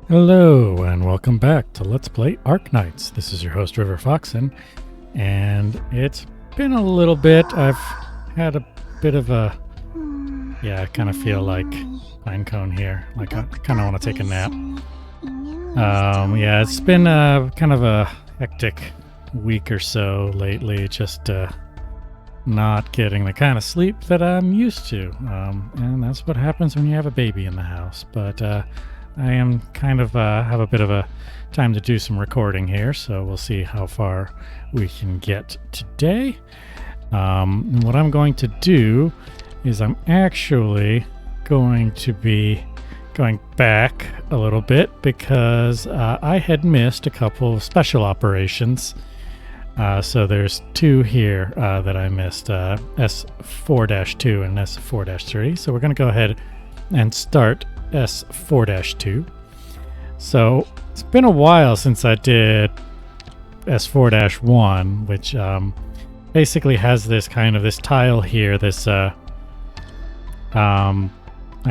Hello and welcome back to Let's Play Arknights. This is your host River Foxen, and it's been a little bit. I've had a bit of a I kind of feel like pinecone here. Like I kind of want to take a nap. It's been kind of a hectic week or so lately. Just not getting the kind of sleep that I'm used to, and that's what happens when you have a baby in the house. But I am kind of have a bit of a time to do some recording here, so we'll see how far we can get today. What I'm going to do is I'm actually going to be going back a little bit because I had missed a couple of special operations. So there's two here that I missed, S4-2 and S4-3. So we're going to go ahead and start S4-2. So it's been a while since I did S4-1, which basically has this kind of this tile here, this I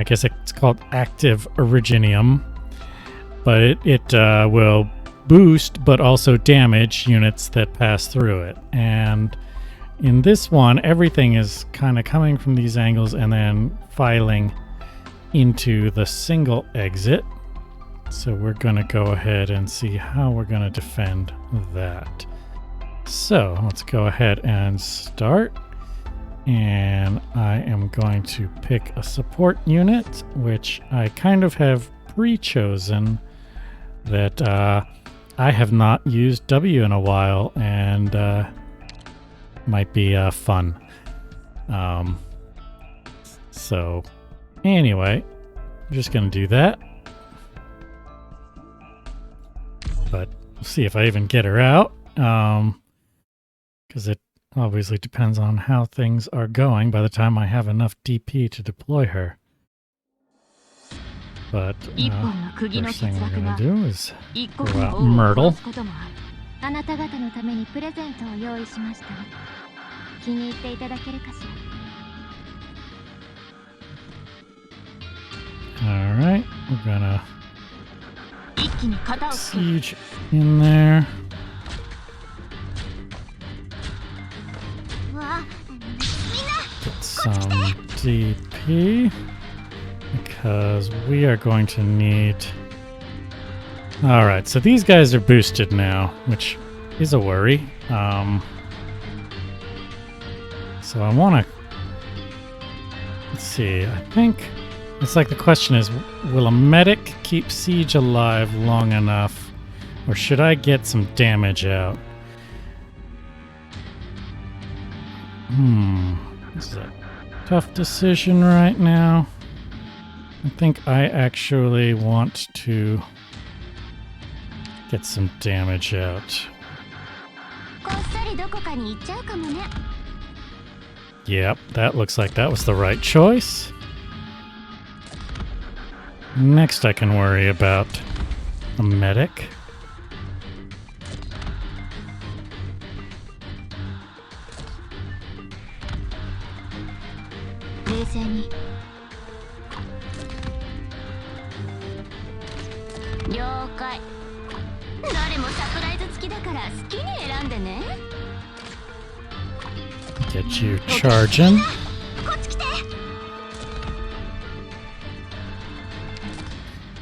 guess it's called active originium, but it will boost but also damage units that pass through it. And in this one, everything is kind of coming from these angles and then filing into the single exit. So we're going to go ahead and see how we're going to defend that. So let's go ahead and start. And I am going to pick a support unit, which I kind of have pre-chosen that I have not used W in a while, and might be fun. So anyway, I'm just going to do that. But we'll see if I even get her out, because it obviously depends on how things are going by the time I have enough DP to deploy her. But first thing we're going to do is throw out Myrtle. Alright, we're going to siege in there. Get some DP, because we are going to need... Alright, so these guys are boosted now, which is a worry. So I want to... Let's see, I think... It's like the question is, will a medic keep siege alive long enough, or should I get some damage out? This is a tough decision right now. I think I actually want to get some damage out. Yep, that looks like that was the right choice. Next I can worry about a medic. Get you charging.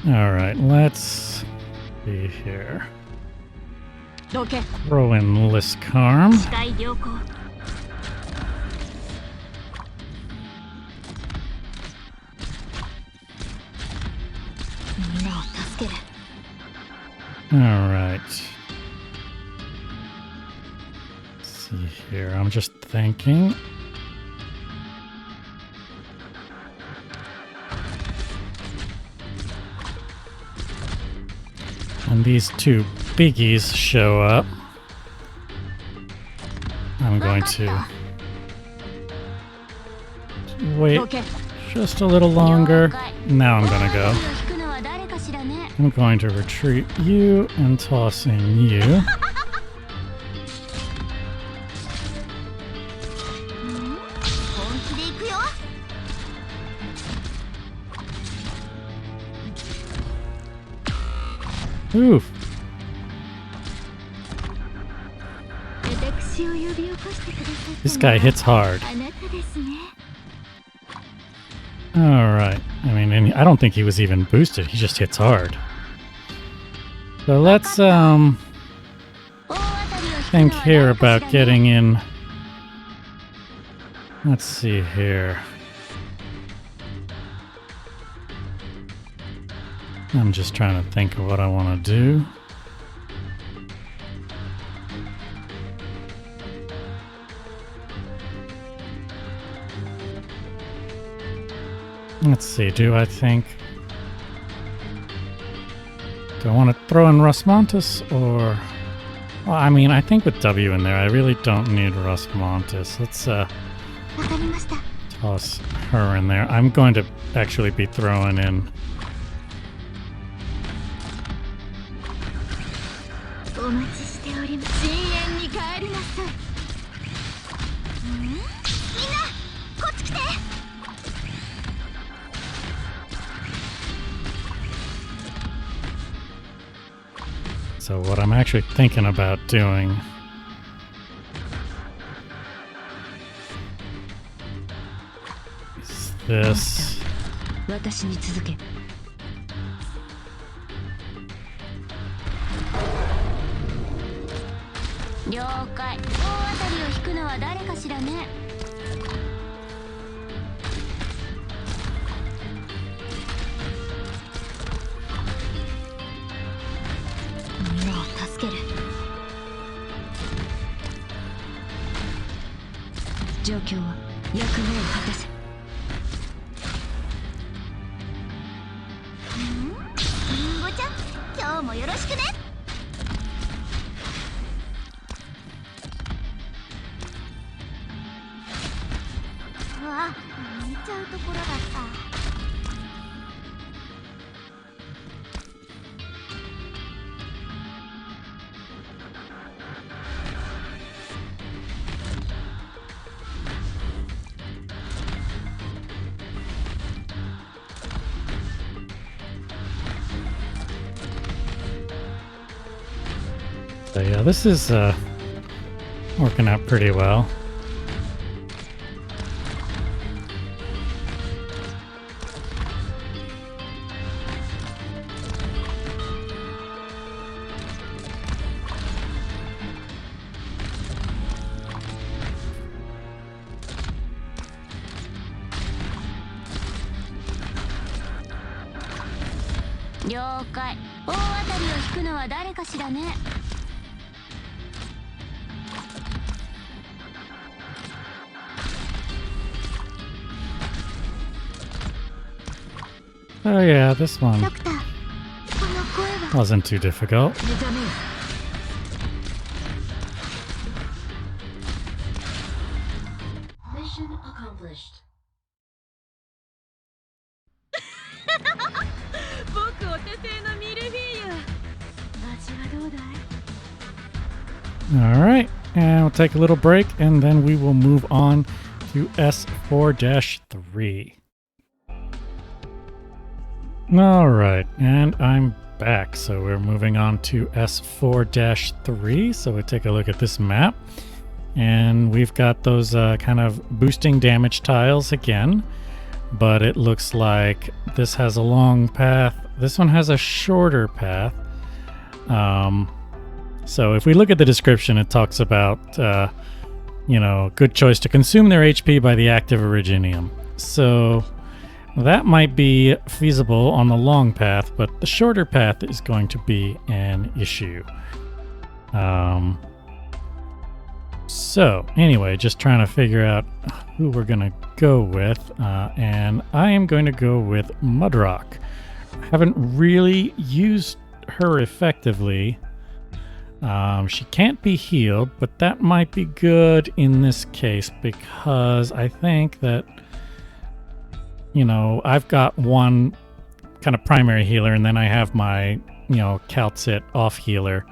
Alright, let's be here. Throw in Liskarm. Alright. Let's see here, I'm just thinking. And these two biggies show up. I'm going to wait just a little longer. Now I'm going to go. I'm going to retreat you and toss in you. Oof. This guy hits hard. Alright. I mean, I don't think he was even boosted. He just hits hard. So let's, think here about getting in. Let's see here. I'm just trying to think of what I want to do. Let's see, do I want to throw in Rustmontis or... Well, I mean, I think with W in there, I really don't need Rustmontis. Let's toss her in there. I'm going to actually be throwing in... So what I'm actually thinking about doing is this. So yeah, this is working out pretty well. Oh yeah, this one wasn't too difficult. Mission accomplished. Alright, and we'll take a little break and then we will move on to S4-3. Alright, and I'm back. So we're moving on to S4-3. So we take a look at this map. And we've got those kind of boosting damage tiles again. But it looks like this has a long path. This one has a shorter path. So if we look at the description, it talks about, good choice to consume their HP by the active Originium. So that might be feasible on the long path, but the shorter path is going to be an issue. So anyway, just trying to figure out who we're going to go with. And I am going to go with Mudrock. I haven't really used her effectively. She can't be healed, but that might be good in this case because I think that, I've got one kind of primary healer and then I have my, Calcit off healer.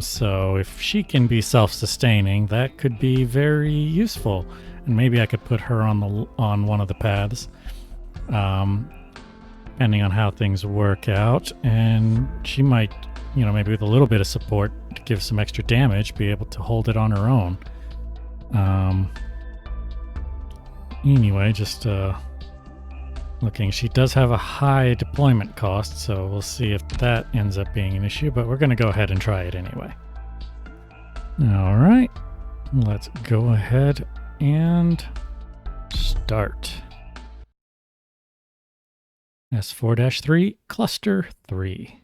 So if she can be self-sustaining, that could be very useful. And maybe I could put her on one of the paths. depending on how things work out. And she might, maybe with a little bit of support to give some extra damage, be able to hold it on her own. Anyway, just looking. She does have a high deployment cost, so we'll see if that ends up being an issue, but we're going to go ahead and try it anyway. All right, let's go ahead and start. S4-3, Cluster 3.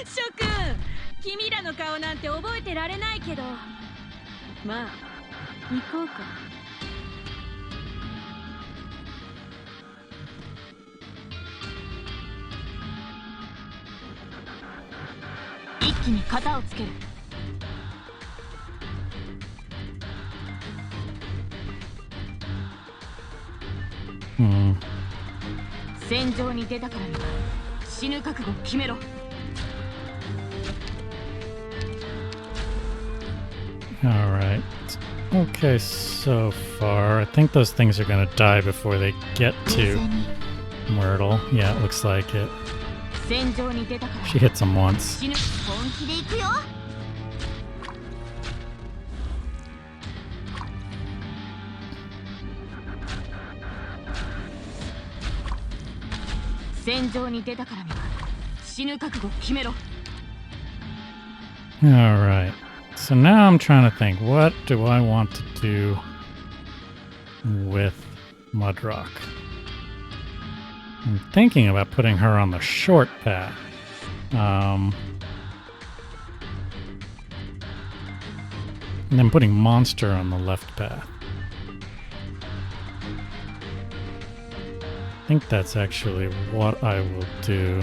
諸君、君らの顔なんて覚えてられないけど、まあ、行こうか。一気に型をつける。戦場に出たからには死ぬ覚悟を決めろ。Alright. Okay, so far. I think those things are gonna die before they get to Myrtle. Yeah, it looks like it. She hits him once. Alright. So now I'm trying to think, what do I want to do with Mudrock? I'm thinking about putting her on the short path. And then putting Monster on the left path. I think that's actually what I will do.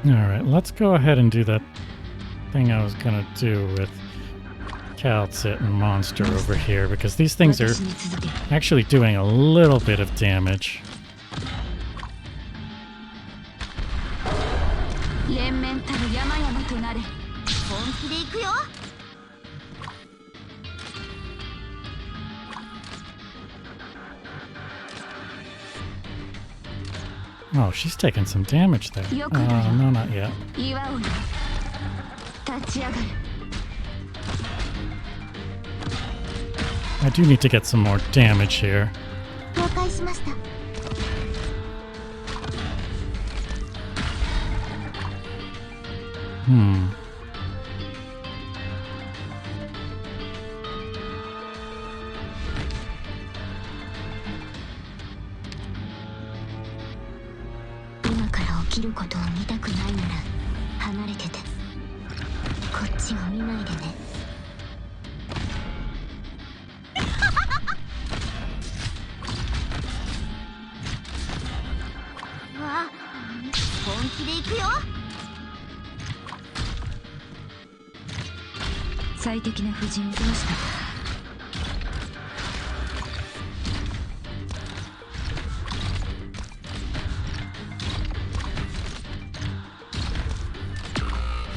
Alright, let's go ahead and do that thing I was gonna do with Calcit and Monster over here, because these things are actually doing a little bit of damage. Oh, she's taking some damage there. No, not yet. I do need to get some more damage here.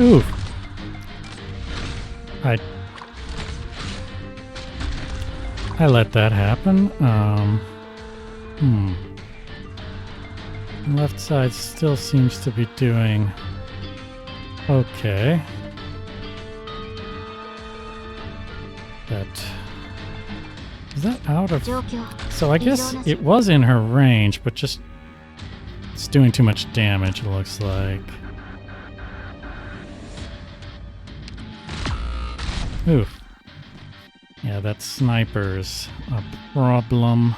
Ooh. I let that happen. Left side still seems to be doing okay. Is that out of... So I guess it was in her range, but just it's doing too much damage, it looks like. Oof. Yeah, that sniper's a problem.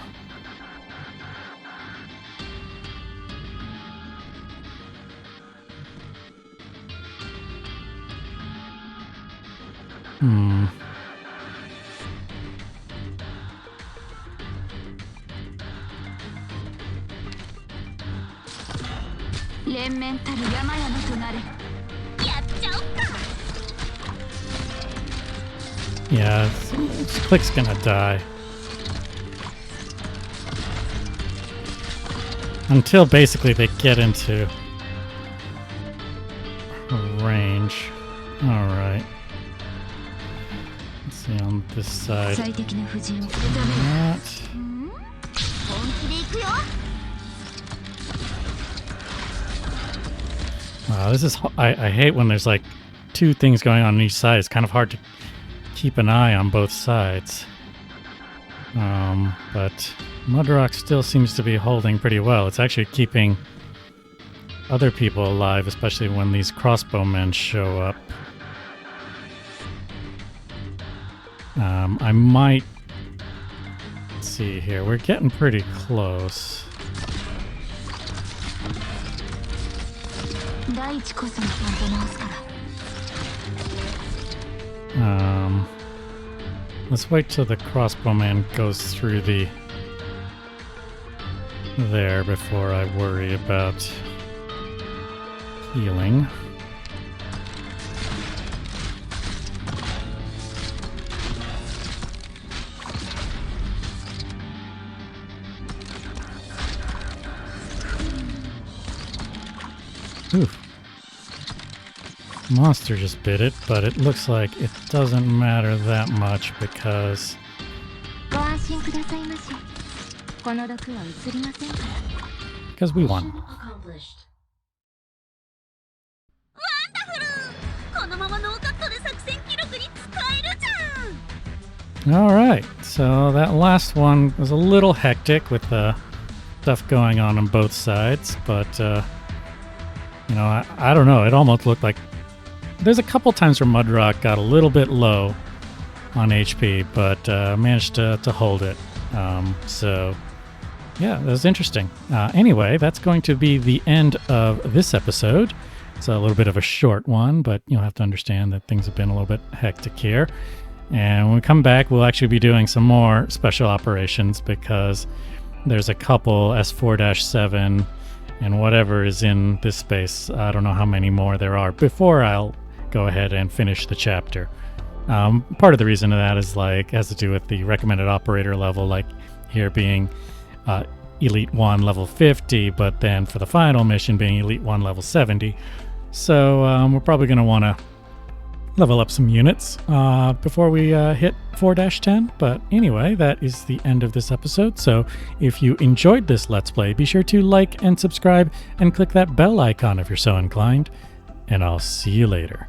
Yeah, Click's gonna die. Until basically they get into range. Alright. Let's see on this side. That. This is... I hate when there's like two things going on each side. It's kind of hard to keep an eye on both sides. But Mudrock still seems to be holding pretty well. It's actually keeping other people alive, especially when these crossbowmen show up. I might... Let's see here. We're getting pretty close. Let's wait till the crossbowman goes through the... there before I worry about healing. Oof. Monster just bit it, but it looks like it doesn't matter that much because... because we won. Mission accomplished. Alright, so that last one was a little hectic with the stuff going on both sides, but you know, I don't know, it almost looked like there's a couple times where Mudrock got a little bit low on HP, but managed to hold it. So yeah, that was interesting. Anyway, that's going to be the end of this episode. It's a little bit of a short one, but you'll have to understand that things have been a little bit hectic here. And when we come back, we'll actually be doing some more special operations because there's a couple S4-7 and whatever is in this space. I don't know how many more there are before I'll go ahead and finish the chapter. Part of the reason of that is has to do with the recommended operator level, like here being Elite 1 level 50, but then for the final mission being Elite 1 level 70. So we're probably going to want to level up some units before we hit 4-10. But anyway, that is the end of this episode. So if you enjoyed this Let's Play, be sure to like and subscribe and click that bell icon if you're so inclined. And I'll see you later.